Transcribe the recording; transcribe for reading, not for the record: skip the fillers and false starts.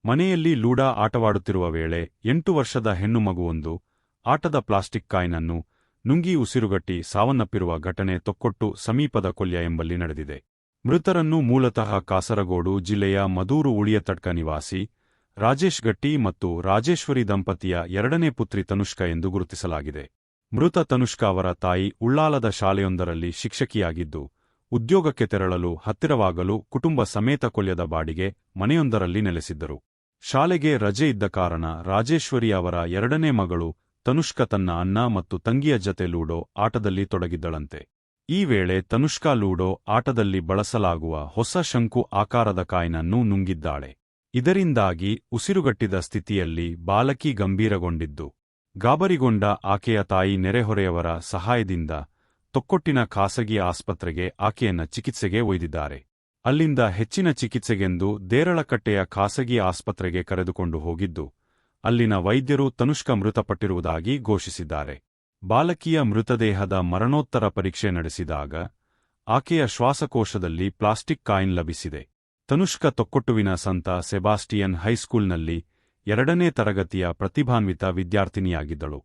ಮನೆಯಲ್ಲಿ ಲೂಡಾ ಆಟವಾಡುತ್ತಿರುವ ವೇಳೆ 8 ವರ್ಷದ ಹೆಣ್ಣು ಮಗುವೊಂದು ಆಟದ ಪ್ಲಾಸ್ಟಿಕ್ ಕಾಯಿನನ್ನು ನುಂಗಿ ಉಸಿರುಗಟ್ಟಿ ಸಾವನ್ನಪ್ಪಿರುವ ಘಟನೆ ತೊಕ್ಕೊಟ್ಟು ಸಮೀಪದ ಕೊಲ್ಯ ಎಂಬಲ್ಲಿ ನಡೆದಿದೆ. ಮೃತರನ್ನು ಮೂಲತಃ ಕಾಸರಗೋಡು ಜಿಲ್ಲೆಯ ಮದೂರು ಉಳಿಯತಡ್ಕ ನಿವಾಸಿ ರಾಜೇಶ್ ಗಟ್ಟಿ ಮತ್ತು ರಾಜೇಶ್ವರಿ ದಂಪತಿಯ ಎರಡನೇ ಪುತ್ರಿ ತನುಷ್ಕಾ ಎಂದು ಗುರುತಿಸಲಾಗಿದೆ. ಮೃತ ತನುಷ್ಕಾ ಅವರ ತಾಯಿ ಉಳ್ಳಾಲದ ಶಾಲೆಯೊಂದರಲ್ಲಿ ಶಿಕ್ಷಕಿಯಾಗಿದ್ದು, ಉದ್ಯೋಗಕ್ಕೆ ತೆರಳಲು ಹತ್ತಿರವಾಗಲು ಕುಟುಂಬ ಸಮೇತ ಕೊಲ್ಯದ ಬಾಡಿಗೆ ಮನೆಯೊಂದರಲ್ಲಿ ನೆಲೆಸಿದ್ದರು. ಶಾಲೆಗೆ ರಜೆ ಇದ್ದ ಕಾರಣ ರಾಜೇಶ್ವರಿ ಅವರ ಎರಡನೇ ಮಗಳು ತನುಷ್ಕಾ ತನ್ನ ಅಣ್ಣ ಮತ್ತು ತಂಗಿಯ ಜತೆ ಲೂಡೋ ಆಟದಲ್ಲಿ ತೊಡಗಿದ್ದಳಂತೆ. ಈ ವೇಳೆ ತನುಷ್ಕಾ ಲೂಡೋ ಆಟದಲ್ಲಿ ಬಳಸಲಾಗುವ ಹೊಸ ಶಂಕು ಆಕಾರದ ಕಾಯಿನನ್ನು ನುಂಗಿದ್ದಾಳೆ. ಇದರಿಂದಾಗಿ ಉಸಿರುಗಟ್ಟಿದ ಸ್ಥಿತಿಯಲ್ಲಿ ಬಾಲಕಿ ಗಂಭೀರಗೊಂಡಿದ್ದು, ಗಾಬರಿಗೊಂಡ ಆಕೆಯ ತಾಯಿ ನೆರೆಹೊರೆಯವರ ಸಹಾಯದಿಂದ ತೊಕ್ಕೊಟ್ಟಿನ ಖಾಸಗಿ ಆಸ್ಪತ್ರೆಗೆ ಆಕೆಯನ್ನ ಚಿಕಿತ್ಸೆಗೆ ಒಯ್ದಿದ್ದಾರೆ. ಅಲ್ಲಿಂದ ಹೆಚ್ಚಿನ ಚಿಕಿತ್ಸೆಗೆಂದು ದೇರಳಕಟ್ಟೆಯ ಖಾಸಗಿ ಆಸ್ಪತ್ರೆಗೆ ಕರೆದುಕೊಂಡು ಹೋಗಿದ್ದು, ಅಲ್ಲಿನ ವೈದ್ಯರು ತನುಷ್ಕಾ ಮೃತಪಟ್ಟಿರುವುದಾಗಿ ಘೋಷಿಸಿದ್ದಾರೆ. ಬಾಲಕಿಯ ಮೃತದೇಹದ ಮರಣೋತ್ತರ ಪರೀಕ್ಷೆ ನಡೆಸಿದಾಗ ಆಕೆಯ ಶ್ವಾಸಕೋಶದಲ್ಲಿ ಪ್ಲಾಸ್ಟಿಕ್ ಕಾಯಿನ್ ಲಭಿಸಿದೆ. ತನುಷ್ಕಾ ತೊಕ್ಕೊಟ್ಟುವಿನ ಸಂತ ಸೆಬಾಸ್ಟಿಯನ್ ಹೈಸ್ಕೂಲ್ನಲ್ಲಿ 2ನೇ ತರಗತಿಯ ಪ್ರತಿಭಾನ್ವಿತ ವಿದ್ಯಾರ್ಥಿನಿಯಾಗಿದ್ದಳು.